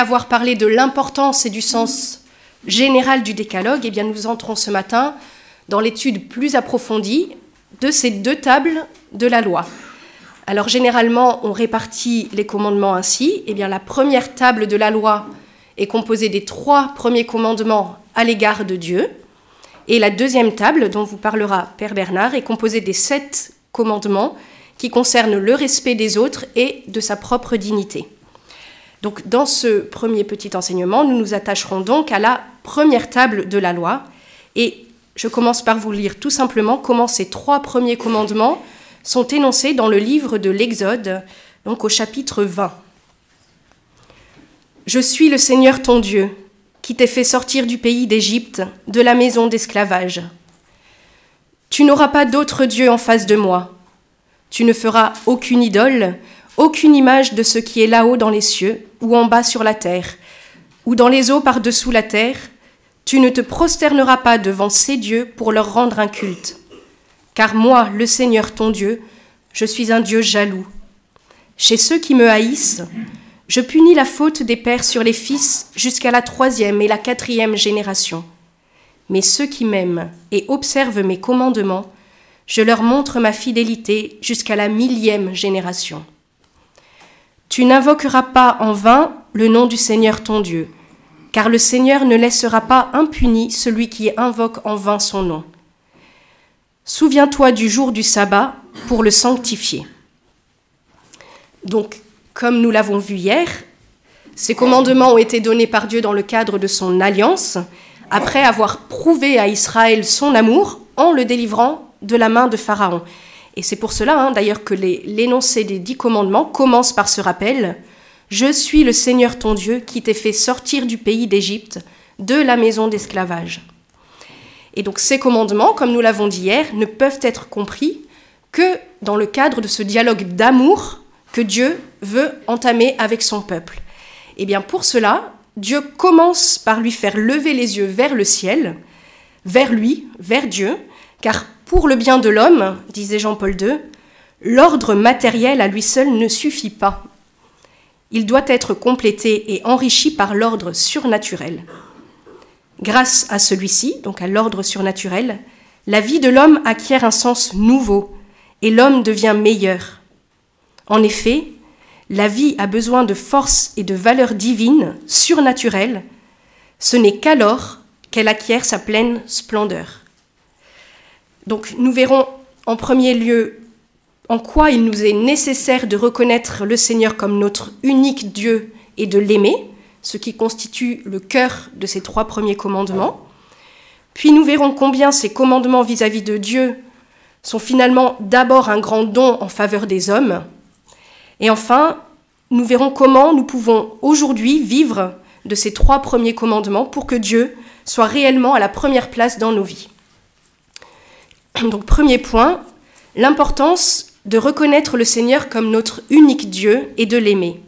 avoir parlé de l'importance et du sens général du décalogue, eh bien nous entrons ce matin dans l'étude plus approfondie de ces deux tables de la loi. Alors généralement, on répartit les commandements ainsi. Eh bien, la première table de la loi est composée des 3 premiers commandements à l'égard de Dieu. Et la deuxième table, dont vous parlera Père Bernard, est composée des 7 commandements qui concernent le respect des autres et de sa propre dignité. Donc, dans ce premier petit enseignement, nous nous attacherons donc à la première table de la loi. Et je commence par vous lire tout simplement comment ces 3 premiers commandements sont énoncés dans le livre de l'Exode, donc au chapitre 20. « Je suis le Seigneur ton Dieu, qui t'ai fait sortir du pays d'Égypte, de la maison d'esclavage. Tu n'auras pas d'autre Dieu en face de moi. Tu ne feras aucune idole, aucune image de ce qui est là-haut dans les cieux, ou en bas sur la terre, ou dans les eaux par-dessous la terre. Tu ne te prosterneras pas devant ces dieux pour leur rendre un culte. Car moi, le Seigneur ton Dieu, je suis un Dieu jaloux. Chez ceux qui me haïssent, je punis la faute des pères sur les fils jusqu'à la 3e et la 4e génération. Mais ceux qui m'aiment et observent mes commandements, je leur montre ma fidélité jusqu'à la 1000e génération. Tu n'invoqueras pas en vain le nom du Seigneur ton Dieu, car le Seigneur ne laissera pas impuni celui qui invoque en vain son nom. Souviens-toi du jour du sabbat pour le sanctifier. » Donc, comme nous l'avons vu hier, ces commandements ont été donnés par Dieu dans le cadre de son alliance, après avoir prouvé à Israël son amour en le délivrant de la main de Pharaon. Et c'est pour cela, d'ailleurs, que l'énoncé des 10 commandements commence par ce rappel « Je suis le Seigneur ton Dieu qui t'ai fait sortir du pays d'Égypte, de la maison d'esclavage. » Et donc ces commandements, comme nous l'avons dit hier, ne peuvent être compris que dans le cadre de ce dialogue d'amour que Dieu veut entamer avec son peuple. Et bien pour cela, Dieu commence par lui faire lever les yeux vers le ciel, vers lui, vers Dieu, car pour le bien de l'homme, disait Jean-Paul II, l'ordre matériel à lui seul ne suffit pas. Il doit être complété et enrichi par l'ordre surnaturel. Grâce à celui-ci, donc à l'ordre surnaturel, la vie de l'homme acquiert un sens nouveau et l'homme devient meilleur. En effet, la vie a besoin de force et de valeurs divines, surnaturelles. Ce n'est qu'alors qu'elle acquiert sa pleine splendeur. Donc nous verrons en premier lieu en quoi il nous est nécessaire de reconnaître le Seigneur comme notre unique Dieu et de l'aimer, ce qui constitue le cœur de ces 3 premiers commandements. Puis nous verrons combien ces commandements vis-à-vis de Dieu sont finalement d'abord un grand don en faveur des hommes. Et enfin, nous verrons comment nous pouvons aujourd'hui vivre de ces 3 premiers commandements pour que Dieu soit réellement à la première place dans nos vies. Donc premier point, l'importance de reconnaître le Seigneur comme notre unique Dieu et de l'aimer.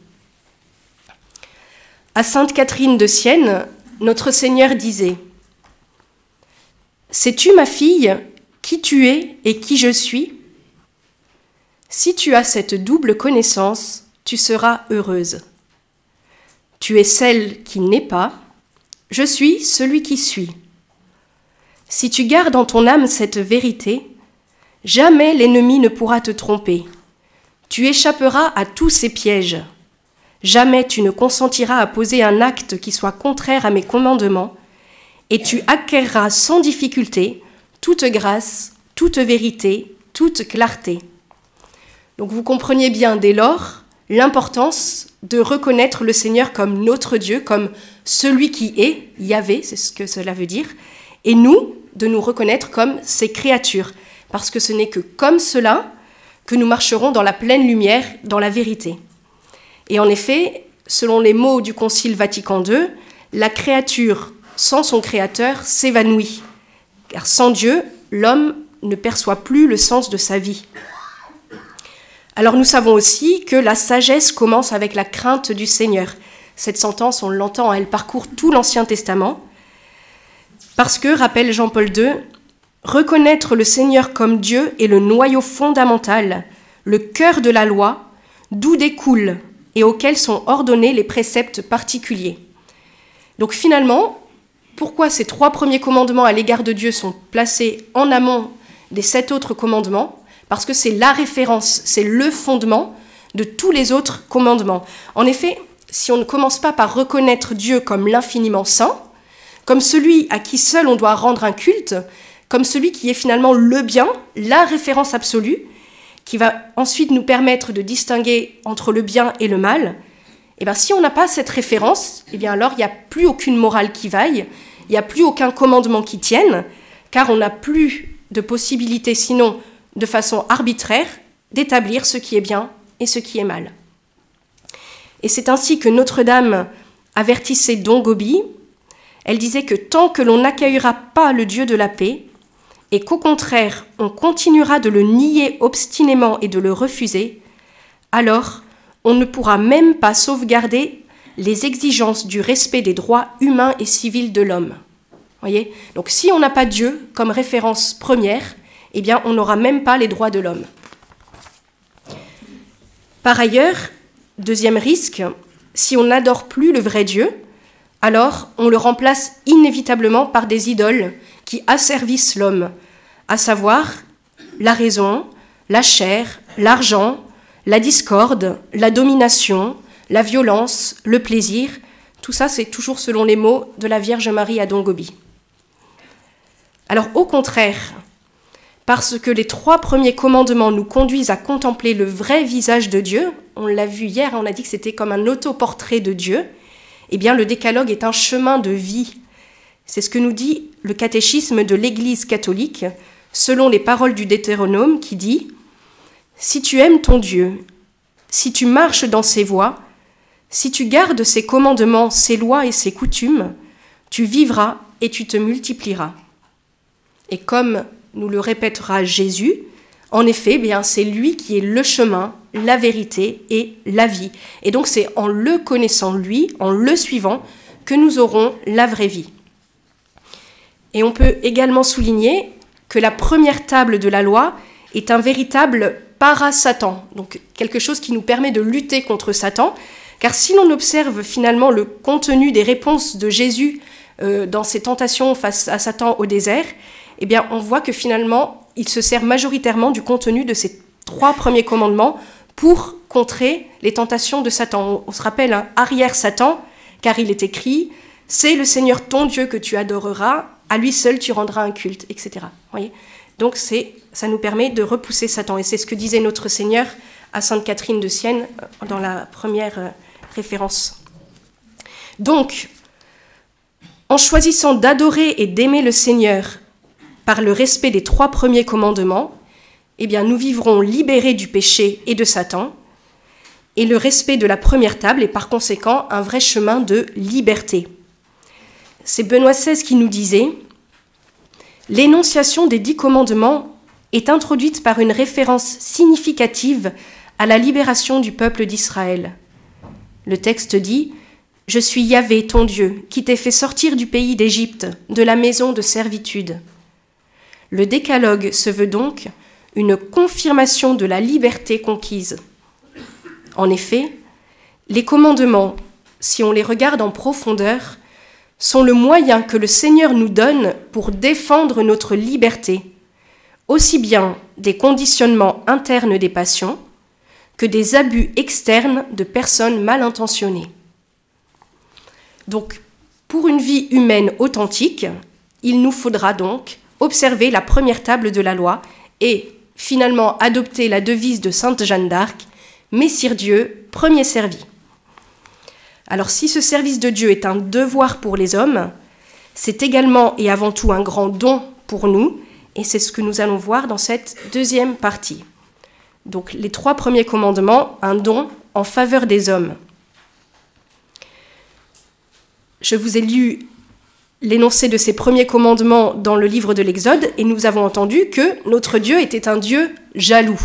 À Sainte Catherine de Sienne, notre Seigneur disait « Sais-tu, ma fille, qui tu es et qui je suis ? Si tu as cette double connaissance, tu seras heureuse. Tu es celle qui n'est pas, je suis celui qui suis. Si tu gardes en ton âme cette vérité, jamais l'ennemi ne pourra te tromper. Tu échapperas à tous ses pièges. Jamais tu ne consentiras à poser un acte qui soit contraire à mes commandements, et tu acquerras sans difficulté toute grâce, toute vérité, toute clarté. » Donc vous compreniez bien dès lors l'importance de reconnaître le Seigneur comme notre Dieu, comme celui qui est, Yahvé, c'est ce que cela veut dire, et nous, de nous reconnaître comme ses créatures, parce que ce n'est que comme cela que nous marcherons dans la pleine lumière, dans la vérité. Et en effet, selon les mots du Concile Vatican II, la créature sans son créateur s'évanouit, car sans Dieu, l'homme ne perçoit plus le sens de sa vie. Alors nous savons aussi que la sagesse commence avec la crainte du Seigneur. Cette sentence, on l'entend, elle parcourt tout l'Ancien Testament, parce que, rappelle Jean-Paul II, reconnaître le Seigneur comme Dieu est le noyau fondamental, le cœur de la loi, d'où découle et auxquels sont ordonnés les préceptes particuliers. Donc finalement, pourquoi ces 3 premiers commandements à l'égard de Dieu sont placés en amont des 7 autres commandements? Parce que c'est la référence, c'est le fondement de tous les autres commandements. En effet, si on ne commence pas par reconnaître Dieu comme l'infiniment saint, comme celui à qui seul on doit rendre un culte, comme celui qui est finalement le bien, la référence absolue, qui va ensuite nous permettre de distinguer entre le bien et le mal, et bien si on n'a pas cette référence, et bien alors il n'y a plus aucune morale qui vaille, il n'y a plus aucun commandement qui tienne, car on n'a plus de possibilité, sinon de façon arbitraire, d'établir ce qui est bien et ce qui est mal. Et c'est ainsi que Notre-Dame avertissait Don Gobi. Elle disait que tant que l'on n'accueillera pas le Dieu de la paix, et qu'au contraire, on continuera de le nier obstinément et de le refuser, alors on ne pourra même pas sauvegarder les exigences du respect des droits humains et civils de l'homme. Voyez ? Donc si on n'a pas Dieu comme référence première, eh bien on n'aura même pas les droits de l'homme. Par ailleurs, deuxième risque, si on n'adore plus le vrai Dieu, alors on le remplace inévitablement par des idoles qui asservissent l'homme, à savoir la raison, la chair, l'argent, la discorde, la domination, la violence, le plaisir. Tout ça, c'est toujours selon les mots de la Vierge Marie à Don Gobi. Alors au contraire, parce que les 3 premiers commandements nous conduisent à contempler le vrai visage de Dieu, on l'a vu hier, on a dit que c'était comme un autoportrait de Dieu, eh bien le décalogue est un chemin de vie. C'est ce que nous dit le catéchisme de l'Église catholique, selon les paroles du Deutéronome, qui dit « Si tu aimes ton Dieu, si tu marches dans ses voies, si tu gardes ses commandements, ses lois et ses coutumes, tu vivras et tu te multiplieras. » Et comme nous le répétera Jésus, en effet, bien, c'est lui qui est le chemin, la vérité et la vie. Et donc c'est en le connaissant lui, en le suivant, que nous aurons la vraie vie. Et on peut également souligner que la première table de la loi est un véritable para-Satan, donc quelque chose qui nous permet de lutter contre Satan, car si l'on observe finalement le contenu des réponses de Jésus dans ses tentations face à Satan au désert, eh bien on voit que finalement il se sert majoritairement du contenu de ces 3 premiers commandements pour contrer les tentations de Satan. On se rappelle un arrière-Satan, car il est écrit « C'est le Seigneur ton Dieu que tu adoreras, à lui seul tu rendras un culte, etc. » Voyez ? Donc ça nous permet de repousser Satan. Et c'est ce que disait notre Seigneur à Sainte Catherine de Sienne dans la première référence. Donc, en choisissant d'adorer et d'aimer le Seigneur par le respect des 3 premiers commandements, eh bien nous vivrons libérés du péché et de Satan, et le respect de la première table est par conséquent un vrai chemin de liberté. C'est Benoît XVI qui nous disait « L'énonciation des 10 commandements est introduite par une référence significative à la libération du peuple d'Israël. Le texte dit « Je suis Yahvé, ton Dieu, qui t'ai fait sortir du pays d'Égypte, de la maison de servitude. » Le décalogue se veut donc une confirmation de la liberté conquise. En effet, les commandements, si on les regarde en profondeur, sont le moyen que le Seigneur nous donne pour défendre notre liberté, aussi bien des conditionnements internes des passions que des abus externes de personnes mal intentionnées. Donc, pour une vie humaine authentique, il nous faudra donc observer la première table de la loi et finalement adopter la devise de Sainte Jeanne d'Arc, « Messire Dieu, premier servi ». Alors si ce service de Dieu est un devoir pour les hommes, c'est également et avant tout un grand don pour nous, et c'est ce que nous allons voir dans cette deuxième partie. Donc les 3 premiers commandements, un don en faveur des hommes. Je vous ai lu l'énoncé de ces premiers commandements dans le livre de l'Exode, et nous avons entendu que notre Dieu était un Dieu jaloux.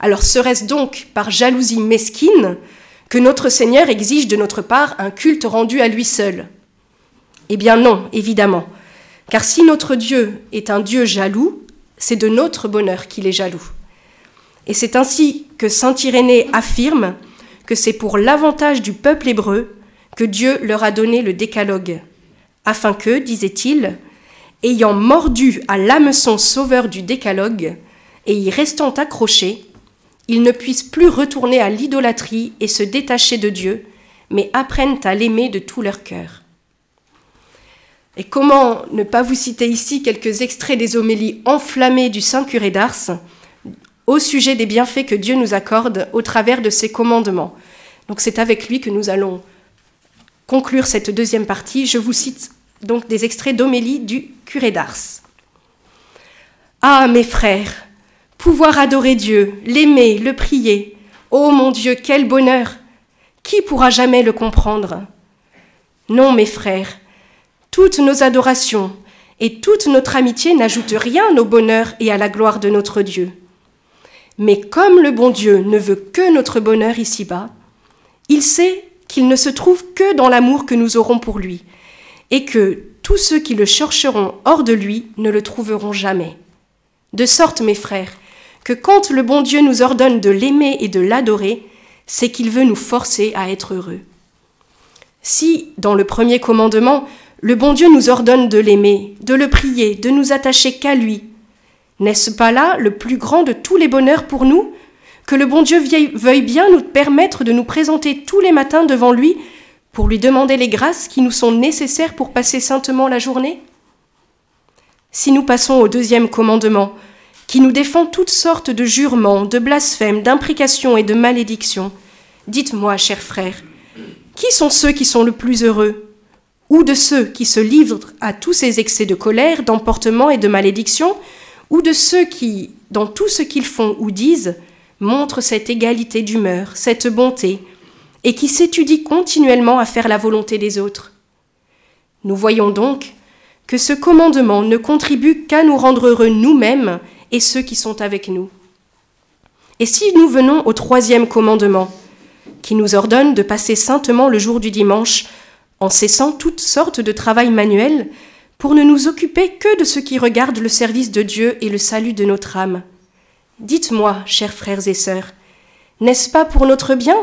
Alors serait-ce donc par jalousie mesquine que notre Seigneur exige de notre part un culte rendu à lui seul? Eh bien non, évidemment, car si notre Dieu est un Dieu jaloux, c'est de notre bonheur qu'il est jaloux. Et c'est ainsi que saint Irénée affirme que c'est pour l'avantage du peuple hébreu que Dieu leur a donné le décalogue, afin que, disait-il, ayant mordu à l'hameçon sauveur du décalogue et y restant accrochés, ils ne puissent plus retourner à l'idolâtrie et se détacher de Dieu, mais apprennent à l'aimer de tout leur cœur. Et comment ne pas vous citer ici quelques extraits des homélies enflammées du saint curé d'Ars au sujet des bienfaits que Dieu nous accorde au travers de ses commandements. Donc c'est avec lui que nous allons conclure cette deuxième partie. Je vous cite donc des extraits d'homélie du curé d'Ars. « Ah, mes frères, pouvoir adorer Dieu, l'aimer, le prier, ô mon Dieu, quel bonheur! Qui pourra jamais le comprendre? Non, mes frères, toutes nos adorations et toute notre amitié n'ajoutent rien au bonheur et à la gloire de notre Dieu. Mais comme le bon Dieu ne veut que notre bonheur ici-bas, il sait qu'il ne se trouve que dans l'amour que nous aurons pour lui, et que tous ceux qui le chercheront hors de lui ne le trouveront jamais. De sorte, mes frères, que quand le bon Dieu nous ordonne de l'aimer et de l'adorer, c'est qu'il veut nous forcer à être heureux. Si, dans le premier commandement, le bon Dieu nous ordonne de l'aimer, de le prier, de nous attacher qu'à lui, n'est-ce pas là le plus grand de tous les bonheurs pour nous, que le bon Dieu veuille bien nous permettre de nous présenter tous les matins devant lui pour lui demander les grâces qui nous sont nécessaires pour passer saintement la journée? Si nous passons au deuxième commandement, qui nous défend toutes sortes de jurements, de blasphèmes, d'imprécations et de malédictions, dites-moi, chers frères, qui sont ceux qui sont le plus heureux? Ou de ceux qui se livrent à tous ces excès de colère, d'emportement et de malédiction, ou de ceux qui, dans tout ce qu'ils font ou disent, montrent cette égalité d'humeur, cette bonté, et qui s'étudient continuellement à faire la volonté des autres? Nous voyons donc que ce commandement ne contribue qu'à nous rendre heureux nous-mêmes et ceux qui sont avec nous. Et si nous venons au troisième commandement, qui nous ordonne de passer saintement le jour du dimanche, en cessant toutes sortes de travail manuel, pour ne nous occuper que de ce qui regarde le service de Dieu et le salut de notre âme. Dites-moi, chers frères et sœurs, n'est-ce pas pour notre bien,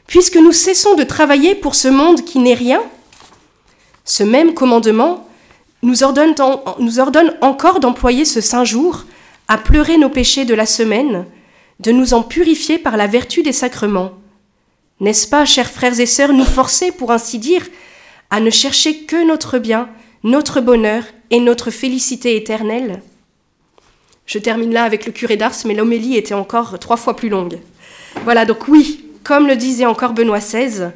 puisque nous cessons de travailler pour ce monde qui n'est rien? Ce même commandement nous ordonne encore d'employer ce saint jour à pleurer nos péchés de la semaine, de nous en purifier par la vertu des sacrements. N'est-ce pas, chers frères et sœurs, nous forcer, pour ainsi dire, à ne chercher que notre bien, notre bonheur et notre félicité éternelle? Je termine là avec le curé d'Ars, mais l'homélie était encore 3 fois plus longue. Voilà, donc oui, comme le disait encore Benoît XVI,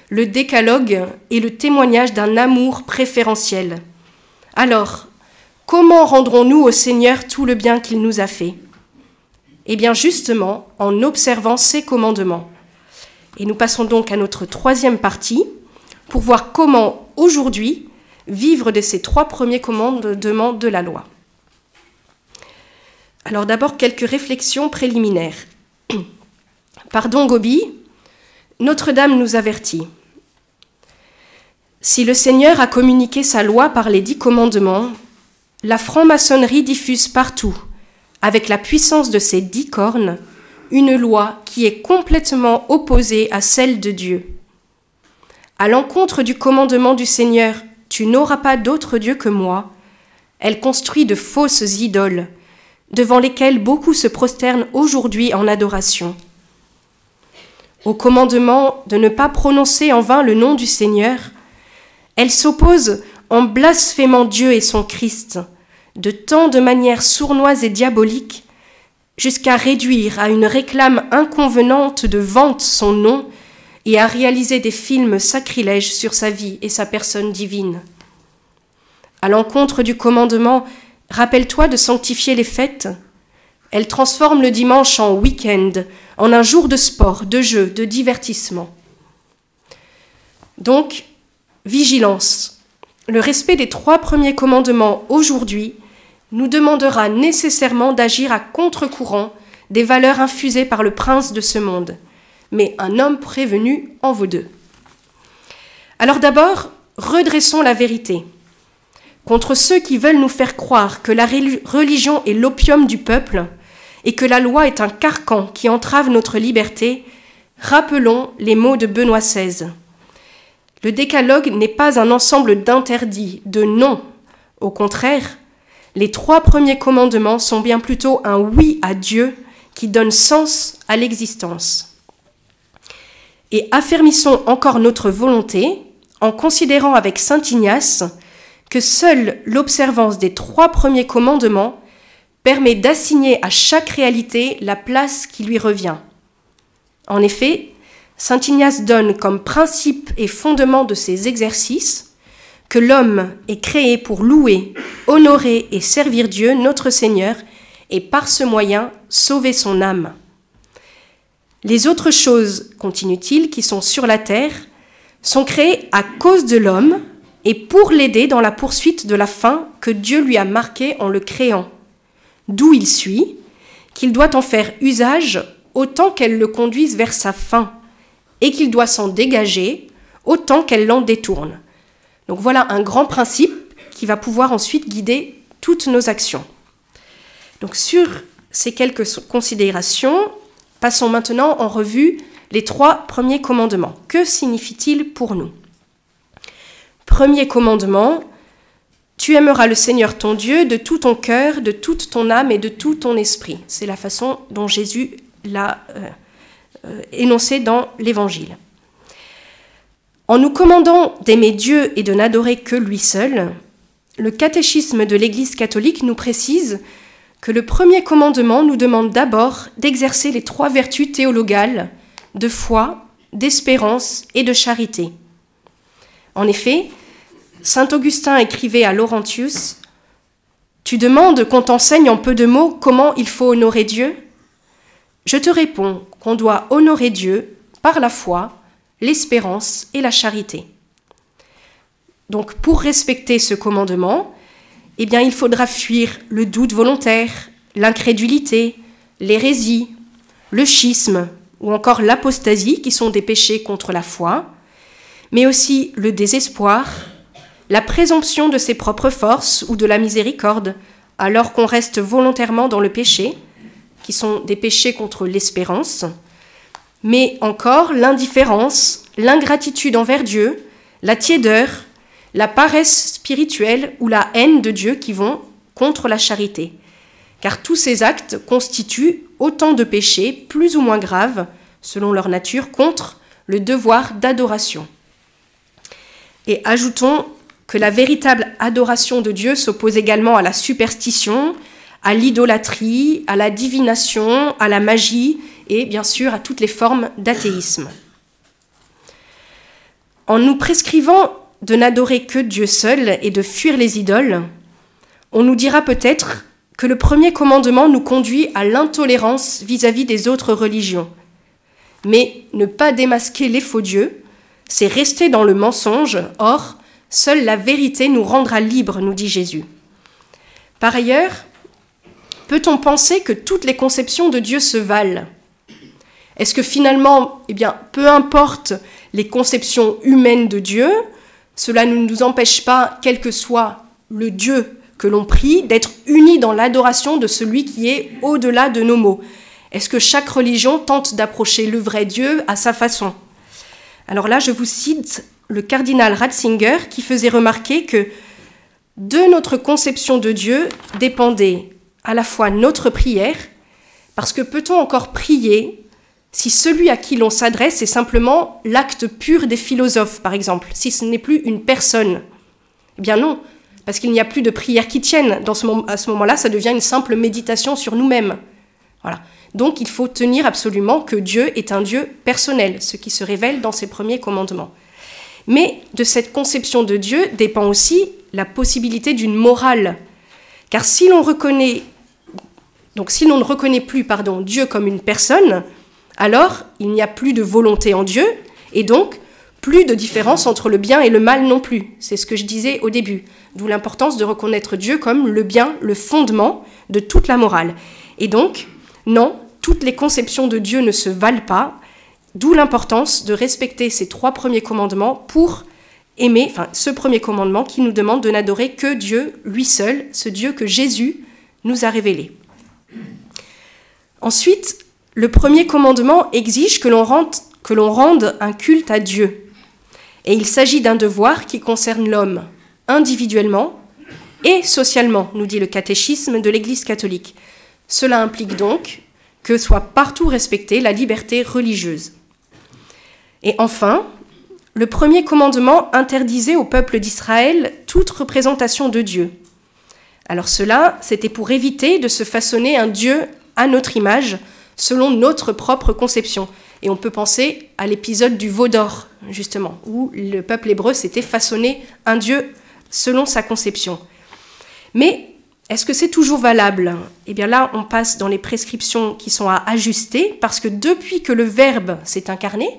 le décalogue est le témoignage d'un amour préférentiel. Alors, comment rendrons-nous au Seigneur tout le bien qu'il nous a fait? Eh bien justement, en observant ses commandements. Et nous passons donc à notre troisième partie pour voir comment, aujourd'hui, vivre de ces 3 premiers commandements de la loi. Alors d'abord, quelques réflexions préliminaires. Par Don Gobi, Notre-Dame nous avertit. Si le Seigneur a communiqué sa loi par les 10 commandements, la franc-maçonnerie diffuse partout, avec la puissance de ses 10 cornes, une loi qui est complètement opposée à celle de Dieu. À l'encontre du commandement du Seigneur, tu n'auras pas d'autre Dieu que moi, elle construit de fausses idoles, devant lesquelles beaucoup se prosternent aujourd'hui en adoration. Au commandement de ne pas prononcer en vain le nom du Seigneur, elle s'oppose en blasphémant Dieu et son Christ, de tant de manières sournoises et diaboliques, jusqu'à réduire à une réclame inconvenante de vante son nom et à réaliser des films sacrilèges sur sa vie et sa personne divine. À l'encontre du commandement « Rappelle-toi de sanctifier les fêtes », elle transforme le dimanche en week-end, en un jour de sport, de jeu, de divertissement. Donc, vigilance. Le respect des 3 premiers commandements aujourd'hui nous demandera nécessairement d'agir à contre-courant des valeurs infusées par le prince de ce monde. Mais un homme prévenu en vaut 2. Alors d'abord, redressons la vérité. Contre ceux qui veulent nous faire croire que la religion est l'opium du peuple et que la loi est un carcan qui entrave notre liberté, rappelons les mots de Benoît XVI. Le décalogue n'est pas un ensemble d'interdits, de non. Au contraire, les 3 premiers commandements sont bien plutôt un oui à Dieu qui donne sens à l'existence. Et affermissons encore notre volonté en considérant avec saint Ignace que seule l'observance des 3 premiers commandements permet d'assigner à chaque réalité la place qui lui revient. En effet, saint Ignace donne comme principe et fondement de ses exercices que l'homme est créé pour louer, honorer et servir Dieu, notre Seigneur, et par ce moyen sauver son âme. Les autres choses, continue-t-il, qui sont sur la terre, sont créées à cause de l'homme et pour l'aider dans la poursuite de la fin que Dieu lui a marquée en le créant. D'où il suit qu'il doit en faire usage autant qu'elle le conduise vers sa fin, et qu'il doit s'en dégager autant qu'elle l'en détourne. Donc voilà un grand principe qui va pouvoir ensuite guider toutes nos actions. Donc sur ces quelques considérations, passons maintenant en revue les 3 premiers commandements. Que signifie-t-il pour nous ? Premier commandement, tu aimeras le Seigneur ton Dieu de tout ton cœur, de toute ton âme et de tout ton esprit. C'est la façon dont Jésus l'a énoncé dans l'Évangile. En nous commandant d'aimer Dieu et de n'adorer que lui seul, le catéchisme de l'Église catholique nous précise que le premier commandement nous demande d'abord d'exercer les 3 vertus théologales de foi, d'espérance et de charité. En effet, saint Augustin écrivait à Laurentius « Tu demandes qu'on t'enseigne en peu de mots comment il faut honorer Dieu ? Je te réponds qu'on doit honorer Dieu par la foi, l'espérance et la charité. » Donc pour respecter ce commandement, eh bien, il faudra fuir le doute volontaire, l'incrédulité, l'hérésie, le schisme ou encore l'apostasie qui sont des péchés contre la foi, mais aussi le désespoir, la présomption de ses propres forces ou de la miséricorde, alors qu'on reste volontairement dans le péché, qui sont des péchés contre l'espérance, mais encore l'indifférence, l'ingratitude envers Dieu, la tiédeur, la paresse spirituelle ou la haine de Dieu qui vont contre la charité. Car tous ces actes constituent autant de péchés, plus ou moins graves, selon leur nature, contre le devoir d'adoration. Et ajoutons que la véritable adoration de Dieu s'oppose également à la superstition, à l'idolâtrie, à la divination, à la magie et bien sûr à toutes les formes d'athéisme. En nous prescrivant de n'adorer que Dieu seul et de fuir les idoles, on nous dira peut-être que le premier commandement nous conduit à l'intolérance vis-à-vis des autres religions. Mais ne pas démasquer les faux dieux, c'est rester dans le mensonge. Or, seule la vérité nous rendra libres, nous dit Jésus. Par ailleurs, peut-on penser que toutes les conceptions de Dieu se valent ? Est-ce que finalement, peu importe les conceptions humaines de Dieu, cela ne nous empêche pas, quel que soit le Dieu que l'on prie, d'être unis dans l'adoration de celui qui est au-delà de nos mots ? Est-ce que chaque religion tente d'approcher le vrai Dieu à sa façon ? Alors là, je vous cite le cardinal Ratzinger qui faisait remarquer que de notre conception de Dieu dépendait à la fois notre prière, parce que peut-on encore prier si celui à qui l'on s'adresse est simplement l'acte pur des philosophes, par exemple, si ce n'est plus une personne ? Eh bien non, parce qu'il n'y a plus de prière qui tienne. À ce moment-là, ça devient une simple méditation sur nous-mêmes. Voilà. Donc il faut tenir absolument que Dieu est un Dieu personnel, ce qui se révèle dans ses premiers commandements. Mais de cette conception de Dieu dépend aussi la possibilité d'une morale. Car si l'on ne reconnaît plus Dieu comme une personne, alors il n'y a plus de volonté en Dieu, et donc plus de différence entre le bien et le mal non plus. C'est ce que je disais au début, d'où l'importance de reconnaître Dieu comme le bien, le fondement de toute la morale. Et donc, non, toutes les conceptions de Dieu ne se valent pas, d'où l'importance de respecter ces 3 premiers commandements pour aimer, ce premier commandement qui nous demande de n'adorer que Dieu, lui seul, ce Dieu que Jésus nous a révélé. Ensuite, le premier commandement exige que l'on rende que l'on rende un culte à Dieu. Et il s'agit d'un devoir qui concerne l'homme individuellement et socialement, nous dit le catéchisme de l'Église catholique. Cela implique donc que soit partout respectée la liberté religieuse. Et enfin, le premier commandement interdisait au peuple d'Israël toute représentation de Dieu. Alors cela, c'était pour éviter de se façonner un Dieu à notre image, selon notre propre conception. Et on peut penser à l'épisode du veau d'or, justement, où le peuple hébreu s'était façonné un Dieu selon sa conception. Mais est-ce que c'est toujours valable ? Eh bien là, on passe dans les prescriptions qui sont à ajuster, parce que depuis que le Verbe s'est incarné,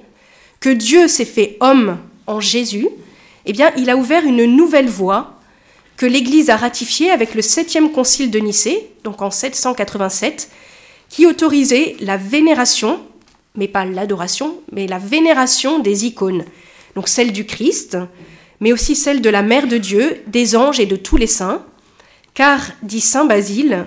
que Dieu s'est fait homme en Jésus, eh bien il a ouvert une nouvelle voie que l'Église a ratifiée avec le 7e concile de Nicée, donc en 787, qui autorisait la vénération, mais pas l'adoration, mais la vénération des icônes, donc celle du Christ, mais aussi celle de la Mère de Dieu, des anges et de tous les saints, car, dit saint Basile,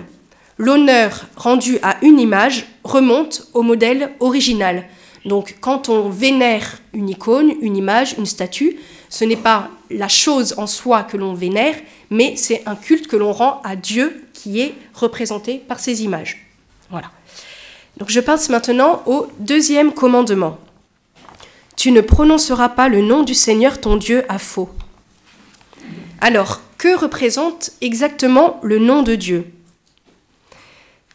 l'honneur rendu à une image remonte au modèle original. Donc quand on vénère une icône, une image, une statue, ce n'est pas la chose en soi que l'on vénère, mais c'est un culte que l'on rend à Dieu qui est représenté par ces images. Voilà. Donc je passe maintenant au 2e commandement. Tu ne prononceras pas le nom du Seigneur ton Dieu à faux. Alors, que représente exactement le nom de Dieu ?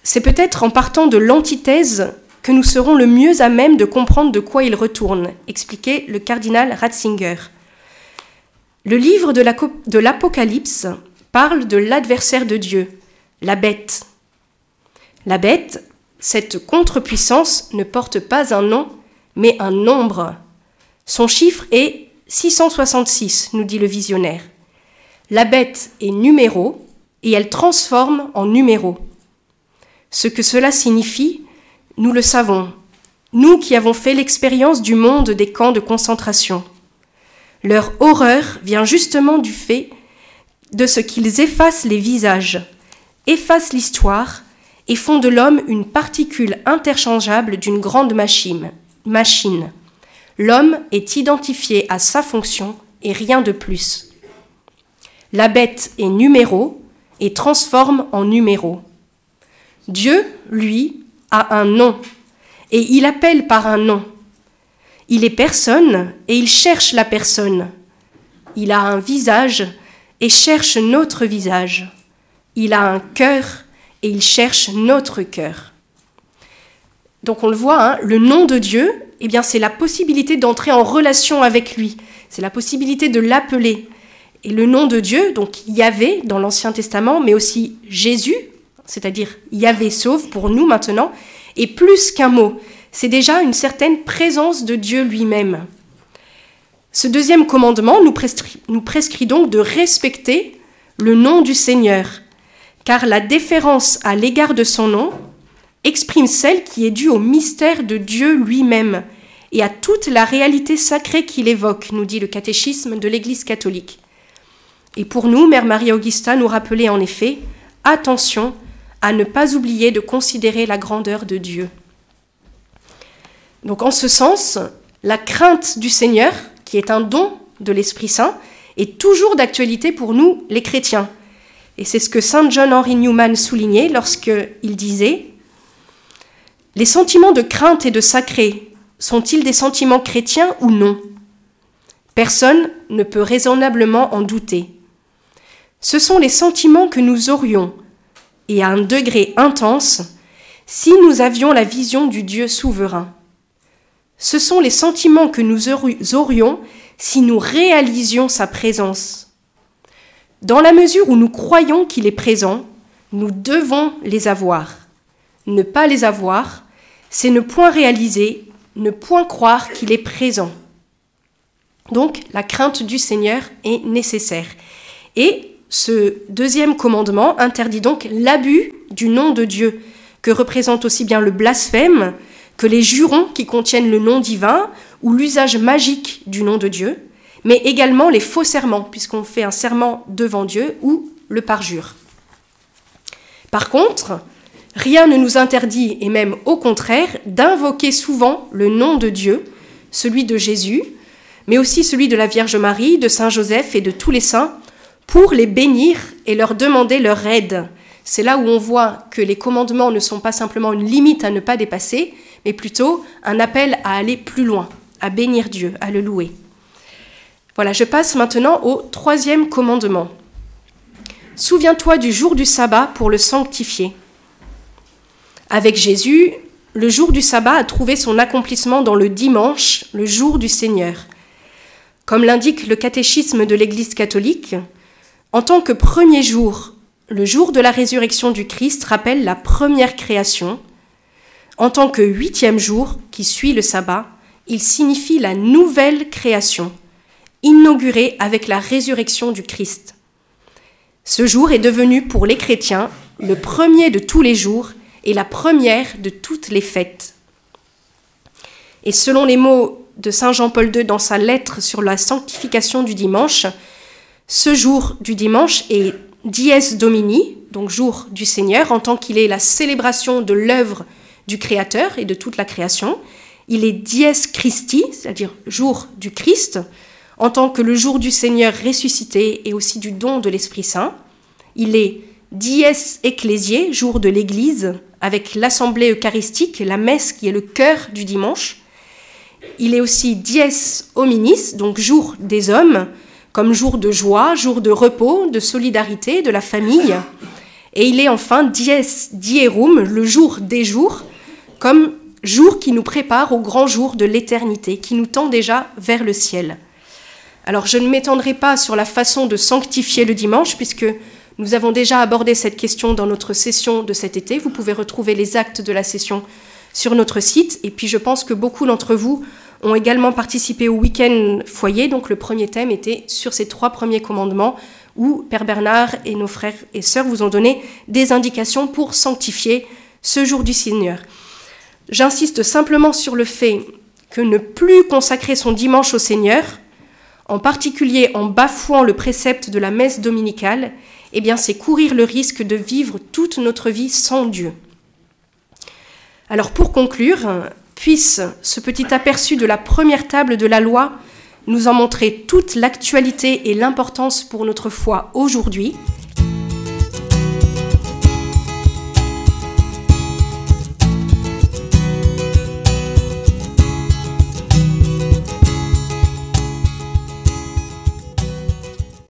C'est peut-être en partant de l'antithèse que nous serons le mieux à même de comprendre de quoi il retourne, expliquait le cardinal Ratzinger. Le livre de l'Apocalypse parle de l'adversaire de Dieu, la bête. La bête, cette contre-puissance, ne porte pas un nom, mais un nombre. Son chiffre est 666, nous dit le visionnaire. La bête est numéro et elle transforme en numéro. Ce que cela signifie, nous le savons, nous qui avons fait l'expérience du monde des camps de concentration. Leur horreur vient justement du fait de ce qu'ils effacent les visages, effacent l'histoire et font de l'homme une particule interchangeable d'une grande machine. L'homme est identifié à sa fonction et rien de plus. La bête est numéro et transforme en numéro. Dieu, lui, a un nom et il appelle par un nom. Il est personne et il cherche la personne. Il a un visage et cherche notre visage. Il a un cœur et il cherche notre cœur. Donc on le voit, le nom de Dieu, eh bien c'est la possibilité d'entrer en relation avec lui. C'est la possibilité de l'appeler. Et le nom de Dieu, donc Yahvé dans l'Ancien Testament, mais aussi Jésus, c'est-à-dire Yahvé sauve pour nous maintenant, est plus qu'un mot. C'est déjà une certaine présence de Dieu lui-même. Ce 2e commandement nous prescrit donc de respecter le nom du Seigneur, car la déférence à l'égard de son nom exprime celle qui est due au mystère de Dieu lui-même et à toute la réalité sacrée qu'il évoque, nous dit le catéchisme de l'Église catholique. Et pour nous, Mère Marie-Augusta nous rappelait en effet, attention à ne pas oublier de considérer la grandeur de Dieu. Donc en ce sens, la crainte du Seigneur, qui est un don de l'Esprit Saint, est toujours d'actualité pour nous, les chrétiens. Et c'est ce que saint John Henry Newman soulignait lorsqu'il disait « Les sentiments de crainte et de sacré sont-ils des sentiments chrétiens ou non ? Personne ne peut raisonnablement en douter. Ce sont les sentiments que nous aurions, et à un degré intense, si nous avions la vision du Dieu souverain. Ce sont les sentiments que nous aurions si nous réalisions sa présence. Dans la mesure où nous croyons qu'il est présent, nous devons les avoir. Ne pas les avoir, c'est ne point réaliser, ne point croire qu'il est présent. Donc, la crainte du Seigneur est nécessaire. Et ce 2e commandement interdit donc l'abus du nom de Dieu, que représente aussi bien le blasphème que les jurons qui contiennent le nom divin ou l'usage magique du nom de Dieu, mais également les faux serments, puisqu'on fait un serment devant Dieu ou le parjure. Par contre, rien ne nous interdit, et même au contraire, d'invoquer souvent le nom de Dieu, celui de Jésus, mais aussi celui de la Vierge Marie, de Saint Joseph et de tous les saints, pour les bénir et leur demander leur aide. C'est là où on voit que les commandements ne sont pas simplement une limite à ne pas dépasser, mais plutôt un appel à aller plus loin, à bénir Dieu, à le louer. Voilà, je passe maintenant au 3e commandement. Souviens-toi du jour du sabbat pour le sanctifier. Avec Jésus, le jour du sabbat a trouvé son accomplissement dans le dimanche, le jour du Seigneur. Comme l'indique le catéchisme de l'Église catholique, en tant que premier jour, le jour de la résurrection du Christ rappelle la première création. En tant que 8e jour, qui suit le sabbat, il signifie la nouvelle création, inaugurée avec la résurrection du Christ. Ce jour est devenu pour les chrétiens le premier de tous les jours et la première de toutes les fêtes. Et selon les mots de Saint Jean-Paul II dans sa lettre sur la sanctification du dimanche, ce jour du dimanche est Dies Domini, donc jour du Seigneur, en tant qu'il est la célébration de l'œuvre du Créateur et de toute la création. Il est Dies Christi, c'est-à-dire jour du Christ, en tant que le jour du Seigneur ressuscité et aussi du don de l'Esprit Saint. Il est Dies Ecclésiae, jour de l'Église, avec l'assemblée eucharistique, la messe qui est le cœur du dimanche. Il est aussi Dies Hominis, donc jour des hommes, comme jour de joie, jour de repos, de solidarité, de la famille. Et il est enfin Dies Dierum, le jour des jours, comme jour qui nous prépare au grand jour de l'éternité, qui nous tend déjà vers le ciel. Alors je ne m'étendrai pas sur la façon de sanctifier le dimanche, puisque nous avons déjà abordé cette question dans notre session de cet été. Vous pouvez retrouver les actes de la session sur notre site. Et puis je pense que beaucoup d'entre vous ont également participé au week-end foyer. Donc le premier thème était sur ces 3 premiers commandements, où Père Bernard et nos frères et sœurs vous ont donné des indications pour sanctifier ce jour du Seigneur. J'insiste simplement sur le fait que ne plus consacrer son dimanche au Seigneur, en particulier en bafouant le précepte de la messe dominicale, eh bien c'est courir le risque de vivre toute notre vie sans Dieu. Alors pour conclure, puisse ce petit aperçu de la première table de la loi nous en montrer toute l'actualité et l'importance pour notre foi aujourd'hui,